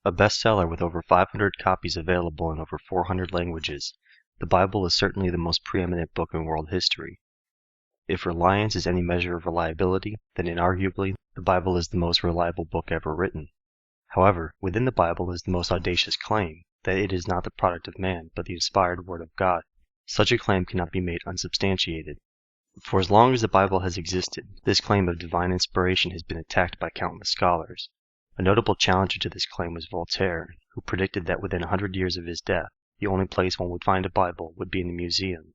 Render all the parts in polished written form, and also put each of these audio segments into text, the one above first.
A bestseller with over 500 copies available in over 400 languages, the Bible is certainly the most preeminent book in world history. If reliance is any measure of reliability, then inarguably, the Bible is the most reliable book ever written. However, within the Bible is the most audacious claim, that it is not the product of man, but the inspired Word of God. Such a claim cannot be made unsubstantiated. For as long as the Bible has existed, this claim of divine inspiration has been attacked by countless scholars. A notable challenger to this claim was Voltaire, who predicted that within 100 years of his death, the only place one would find a Bible would be in a museum.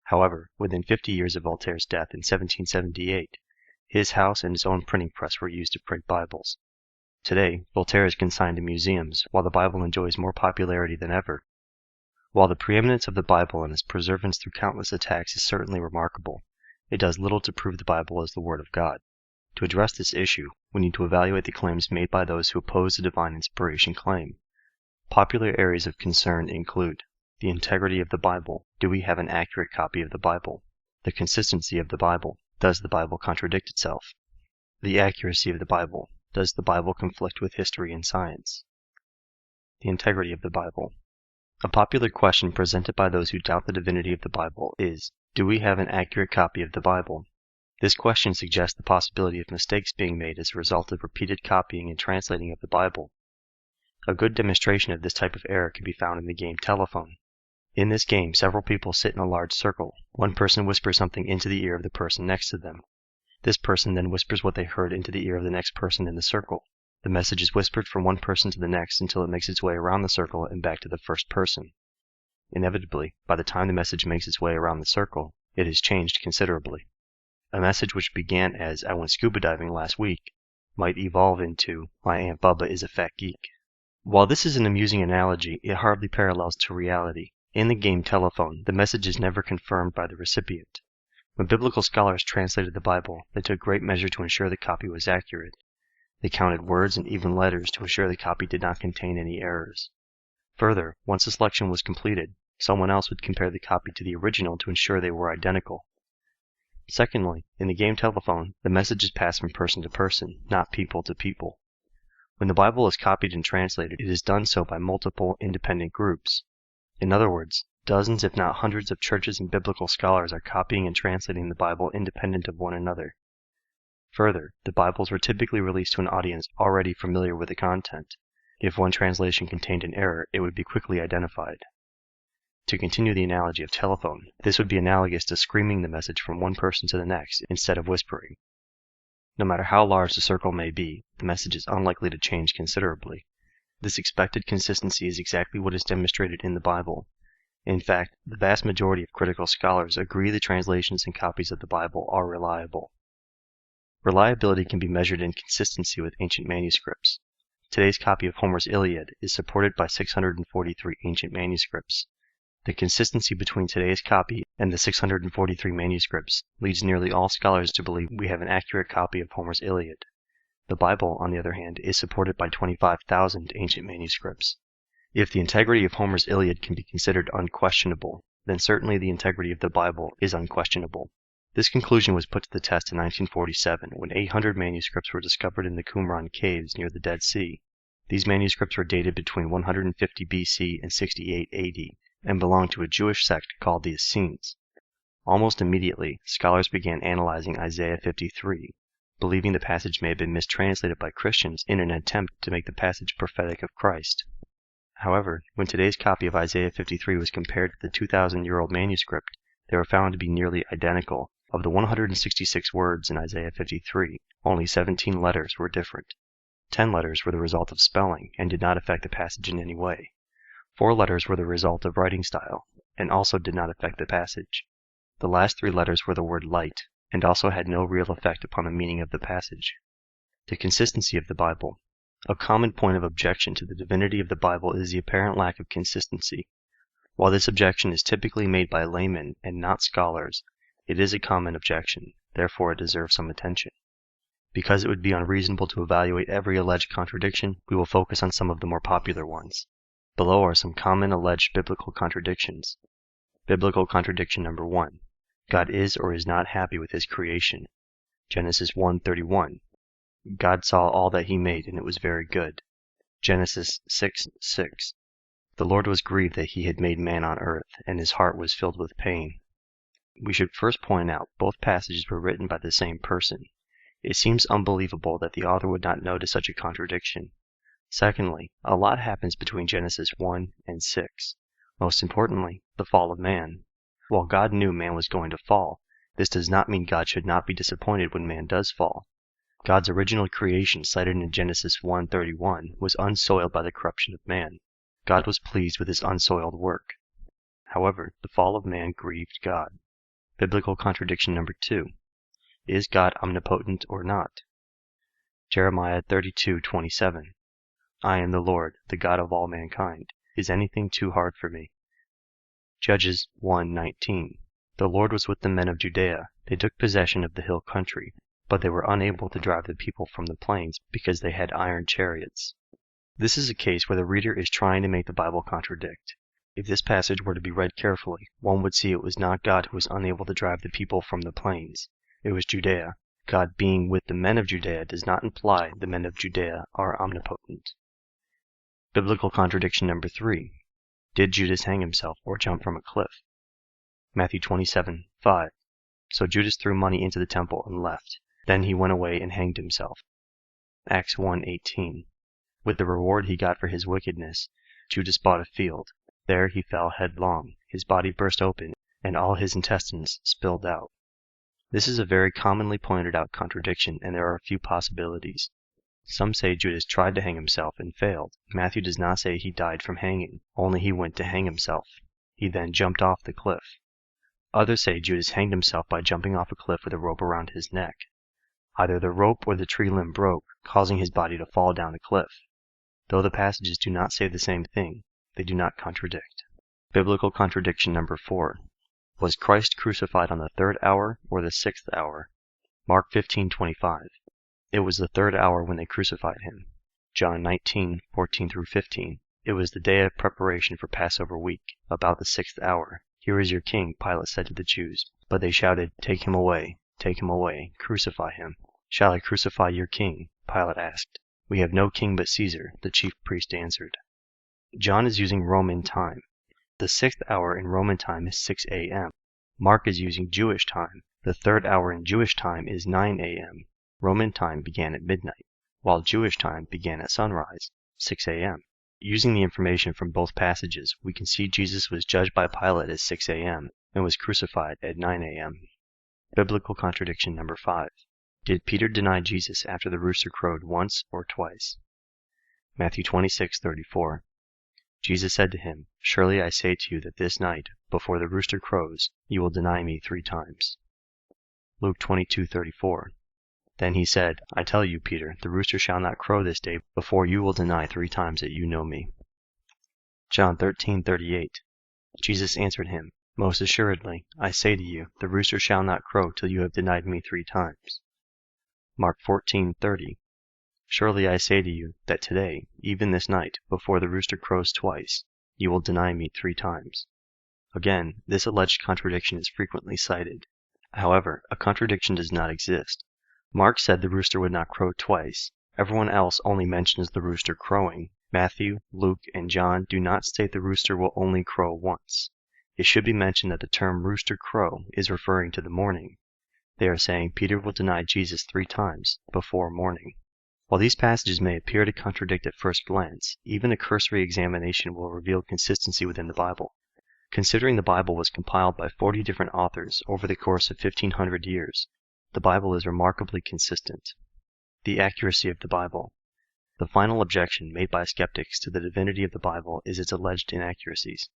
However, within 50 years of Voltaire's death in 1778, his house and his own printing press were used to print Bibles. Today, Voltaire is consigned to museums, while the Bible enjoys more popularity than ever. While the preeminence of the Bible and its preservance through countless attacks is certainly remarkable, it does little to prove the Bible as the Word of God. To address this issue, we need to evaluate the claims made by those who oppose the divine inspiration claim. Popular areas of concern include the integrity of the Bible. Do we have an accurate copy of the Bible? The consistency of the Bible. Does the Bible contradict itself? The accuracy of the Bible. Does the Bible conflict with history and science? The integrity of the Bible. A popular question presented by those who doubt the divinity of the Bible is, do we have an accurate copy of the Bible? This question suggests the possibility of mistakes being made as a result of repeated copying and translating of the Bible. A good demonstration of this type of error can be found in the game Telephone. In this game, several people sit in a large circle. One person whispers something into the ear of the person next to them. This person then whispers what they heard into the ear of the next person in the circle. The message is whispered from one person to the next until it makes its way around the circle and back to the first person. Inevitably, by the time the message makes its way around the circle, it has changed considerably. A message which began as, "I went scuba diving last week," might evolve into, "My Aunt Bubba is a fat geek." While this is an amusing analogy, it hardly parallels to reality. In the game Telephone, the message is never confirmed by the recipient. When biblical scholars translated the Bible, they took great measure to ensure the copy was accurate. They counted words and even letters to ensure the copy did not contain any errors. Further, once the selection was completed, someone else would compare the copy to the original to ensure they were identical. Secondly, in the game Telephone, the message is passed from person to person, not people to people. When the Bible is copied and translated, it is done so by multiple independent groups. In other words, dozens if not hundreds of churches and biblical scholars are copying and translating the Bible independent of one another. Further, the Bibles were typically released to an audience already familiar with the content. If one translation contained an error, it would be quickly identified. To continue the analogy of Telephone, this would be analogous to screaming the message from one person to the next instead of whispering. No matter how large the circle may be, the message is unlikely to change considerably. This expected consistency is exactly what is demonstrated in the Bible. In fact, the vast majority of critical scholars agree the translations and copies of the Bible are reliable. Reliability can be measured in consistency with ancient manuscripts. Today's copy of Homer's Iliad is supported by 643 ancient manuscripts. The consistency between today's copy and the 643 manuscripts leads nearly all scholars to believe we have an accurate copy of Homer's Iliad. The Bible, on the other hand, is supported by 25,000 ancient manuscripts. If the integrity of Homer's Iliad can be considered unquestionable, then certainly the integrity of the Bible is unquestionable. This conclusion was put to the test in 1947 when 800 manuscripts were discovered in the Qumran caves near the Dead Sea. These manuscripts were dated between 150 BC and 68 AD. And belonged to a Jewish sect called the Essenes. Almost immediately, scholars began analyzing Isaiah 53, believing the passage may have been mistranslated by Christians in an attempt to make the passage prophetic of Christ. However, when today's copy of Isaiah 53 was compared to the 2,000-year-old manuscript, they were found to be nearly identical. Of the 166 words in Isaiah 53, only 17 letters were different. 10 letters were the result of spelling and did not affect the passage in any way. 4 letters were the result of writing style, and also did not affect the passage. The last 3 letters were the word light, and also had no real effect upon the meaning of the passage. The consistency of the Bible. A common point of objection to the divinity of the Bible is the apparent lack of consistency. While this objection is typically made by laymen and not scholars, it is a common objection, therefore it deserves some attention. Because it would be unreasonable to evaluate every alleged contradiction, we will focus on some of the more popular ones. Below are some common alleged biblical contradictions. Biblical contradiction number 1. God is or is not happy with his creation. Genesis 1:31. God saw all that he made, and it was very good. Genesis 6:6. The Lord was grieved that he had made man on earth, and his heart was filled with pain. We should first point out both passages were written by the same person. It seems unbelievable that the author would not notice such a contradiction. Secondly, a lot happens between Genesis 1 and 6. Most importantly, the fall of man. While God knew man was going to fall, this does not mean God should not be disappointed when man does fall. God's original creation cited in Genesis 1:31 was unsoiled by the corruption of man. God was pleased with his unsoiled work. However, the fall of man grieved God. Biblical contradiction number 2. Is God omnipotent or not? Jeremiah 32:27. I am the Lord, the God of all mankind. Is anything too hard for me? Judges 1:19. The Lord was with the men of Judea. They took possession of the hill country, but they were unable to drive the people from the plains because they had iron chariots. This is a case where the reader is trying to make the Bible contradict. If this passage were to be read carefully, one would see it was not God who was unable to drive the people from the plains. It was Judea. God being with the men of Judea does not imply the men of Judea are omnipotent. Biblical contradiction number 3. Did Judas hang himself or jump from a cliff? Matthew 27:5. So Judas threw money into the temple and left. Then he went away and hanged himself. Acts 1:18. With the reward he got for his wickedness, Judas bought a field. There he fell headlong. His body burst open, and all his intestines spilled out. This is a very commonly pointed out contradiction, and there are a few possibilities. Some say Judas tried to hang himself and failed. Matthew does not say he died from hanging, only he went to hang himself. He then jumped off the cliff. Others say Judas hanged himself by jumping off a cliff with a rope around his neck. Either the rope or the tree limb broke, causing his body to fall down the cliff. Though the passages do not say the same thing, they do not contradict. Biblical contradiction number 4. Was Christ crucified on the 3rd hour or the 6th hour? Mark 15:25. It was the 3rd hour when they crucified him. John 19:14-15. It was the day of preparation for Passover week, about the 6th hour. Here is your king, Pilate said to the Jews. But they shouted, Take him away, crucify him. Shall I crucify your king? Pilate asked. We have no king but Caesar, the chief priest answered. John is using Roman time. The 6th hour in Roman time is 6 a.m. Mark is using Jewish time. The 3rd hour in Jewish time is 9 a.m. Roman time began at midnight, while Jewish time began at sunrise, 6 a.m. Using the information from both passages, we can see Jesus was judged by Pilate at 6 a.m. and was crucified at 9 a.m. Biblical contradiction number 5. Did Peter deny Jesus after the rooster crowed once or twice? Matthew 26:34. Jesus said to him, Surely I say to you that this night, before the rooster crows, you will deny me 3 times. Luke 22:34. Then he said, I tell you, Peter, the rooster shall not crow this day before you will deny 3 times that you know me. John 13:38. Jesus answered him, Most assuredly, I say to you, the rooster shall not crow till you have denied me 3 times. Mark 14:30. Surely I say to you, that today, even this night, before the rooster crows twice, you will deny me 3 times. Again, this alleged contradiction is frequently cited. However, a contradiction does not exist. Mark said the rooster would not crow twice. Everyone else only mentions the rooster crowing. Matthew, Luke, and John do not state the rooster will only crow once. It should be mentioned that the term rooster crow is referring to the morning. They are saying Peter will deny Jesus 3 times before morning. While these passages may appear to contradict at first glance, even a cursory examination will reveal consistency within the Bible. Considering the Bible was compiled by 40 different authors over the course of 1,500 years, the Bible is remarkably consistent. The accuracy of the Bible. The final objection made by skeptics to the divinity of the Bible is its alleged inaccuracies.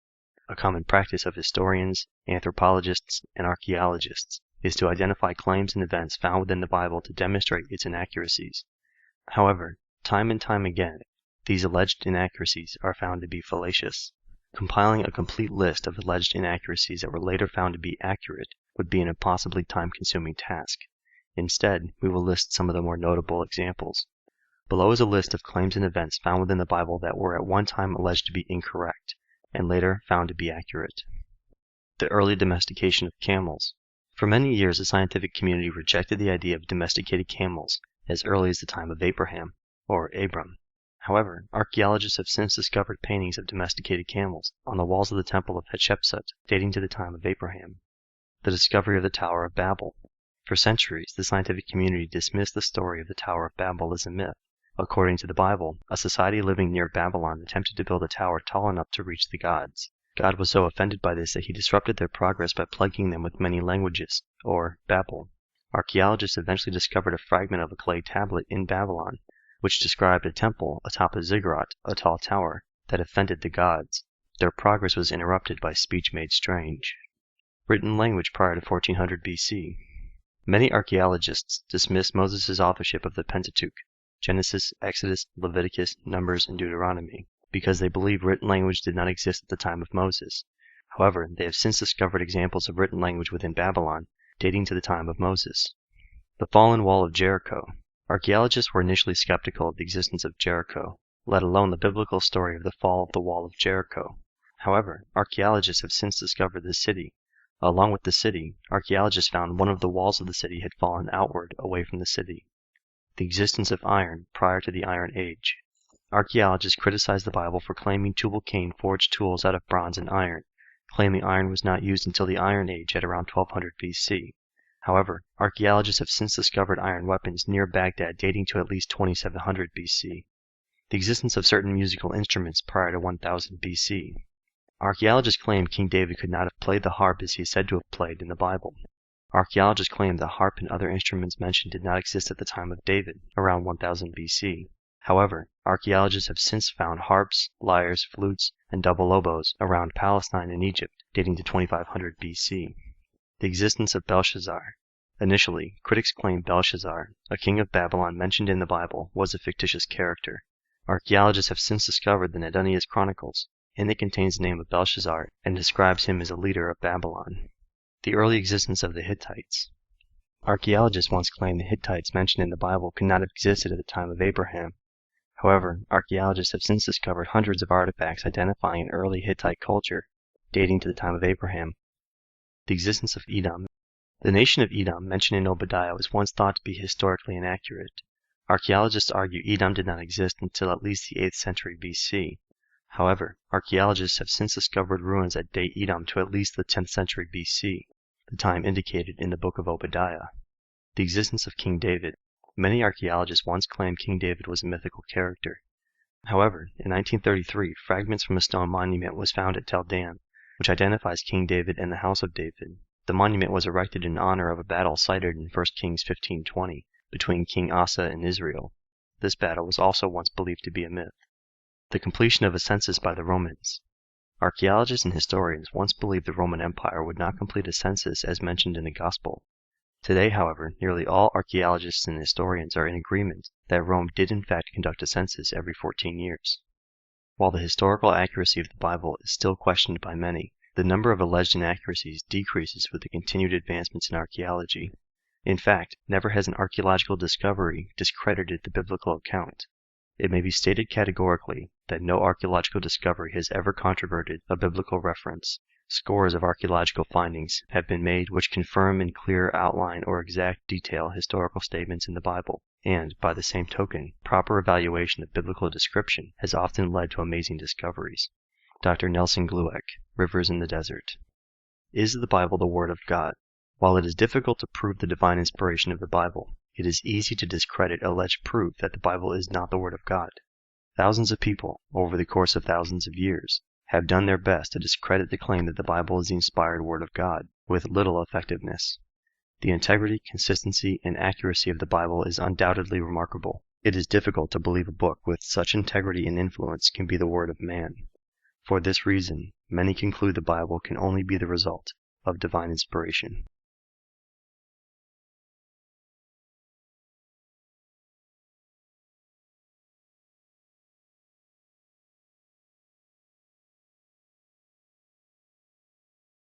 A common practice of historians, anthropologists, and archaeologists is to identify claims and events found within the Bible to demonstrate its inaccuracies. However, time and time again, these alleged inaccuracies are found to be fallacious. Compiling a complete list of alleged inaccuracies that were later found to be accurate would be an impossibly time-consuming task. Instead, we will list some of the more notable examples. Below is a list of claims and events found within the Bible that were at one time alleged to be incorrect, and later found to be accurate. The early domestication of camels. For many years, the scientific community rejected the idea of domesticated camels as early as the time of Abraham, or Abram. However, archaeologists have since discovered paintings of domesticated camels on the walls of the Temple of Hatshepsut, dating to the time of Abraham. The discovery of the Tower of Babel. For centuries, the scientific community dismissed the story of the Tower of Babel as a myth. According to the Bible, a society living near Babylon attempted to build a tower tall enough to reach the gods. God was so offended by this that he disrupted their progress by plaguing them with many languages, or Babel. Archaeologists eventually discovered a fragment of a clay tablet in Babylon, which described a temple atop a ziggurat, a tall tower, that offended the gods. Their progress was interrupted by speech made strange. Written language prior to 1400 BC. Many archaeologists dismiss Moses' authorship of the Pentateuch, Genesis, Exodus, Leviticus, Numbers, and Deuteronomy, because they believe written language did not exist at the time of Moses. However, they have since discovered examples of written language within Babylon, dating to the time of Moses. The fallen wall of Jericho. Archaeologists were initially skeptical of the existence of Jericho, let alone the biblical story of the fall of the wall of Jericho. However, archaeologists have since discovered the city. Along with the city, archaeologists found one of the walls of the city had fallen outward away from the city. The existence of iron prior to the Iron Age. Archaeologists criticize the Bible for claiming Tubal-Cain forged tools out of bronze and iron, claiming iron was not used until the Iron Age at around 1200 BC. However, archaeologists have since discovered iron weapons near Baghdad dating to at least 2700 BC. The existence of certain musical instruments prior to 1000 BC. Archaeologists claim King David could not have played the harp as he is said to have played in the Bible. Archaeologists claim the harp and other instruments mentioned did not exist at the time of David, around 1000 BC. However, archaeologists have since found harps, lyres, flutes, and double oboes around Palestine and Egypt, dating to 2500 BC. The existence of Belshazzar. Initially, critics claimed Belshazzar, a king of Babylon mentioned in the Bible, was a fictitious character. Archaeologists have since discovered the Nehemiah Chronicles, and it contains the name of Belshazzar and describes him as a leader of Babylon. The early existence of the Hittites. Archaeologists once claimed the Hittites mentioned in the Bible could not have existed at the time of Abraham. However, archaeologists have since discovered hundreds of artifacts identifying an early Hittite culture, dating to the time of Abraham. The existence of Edom. The nation of Edom mentioned in Obadiah was once thought to be historically inaccurate. Archaeologists argue Edom did not exist until at least the 8th century BC. However, archaeologists have since discovered ruins that date Edom to at least the 10th century BC, the time indicated in the book of Obadiah. The existence of King David. Many archaeologists once claimed King David was a mythical character. However, in 1933, fragments from a stone monument was found at Tel Dan, which identifies King David and the House of David. The monument was erected in honor of a battle cited in 1 Kings 15:20 between King Asa and Israel. This battle was also once believed to be a myth. The completion of a census by the Romans. Archaeologists and historians once believed the Roman Empire would not complete a census as mentioned in the Gospel. Today, however, nearly all archaeologists and historians are in agreement that Rome did in fact conduct a census every 14 years. While the historical accuracy of the Bible is still questioned by many, the number of alleged inaccuracies decreases with the continued advancements in archaeology. In fact, never has an archaeological discovery discredited the biblical account. It may be stated categorically that no archaeological discovery has ever controverted a biblical reference. Scores of archaeological findings have been made which confirm in clear outline or exact detail historical statements in the Bible, and, by the same token, proper evaluation of biblical description has often led to amazing discoveries. Dr. Nelson Glueck, Rivers in the Desert. Is the Bible the Word of God? While it is difficult to prove the divine inspiration of the Bible, it is easy to discredit alleged proof that the Bible is not the Word of God. Thousands of people, over the course of thousands of years, have done their best to discredit the claim that the Bible is the inspired Word of God, with little effectiveness. The integrity, consistency, and accuracy of the Bible is undoubtedly remarkable. It is difficult to believe a book with such integrity and influence can be the word of man. For this reason, many conclude the Bible can only be the result of divine inspiration.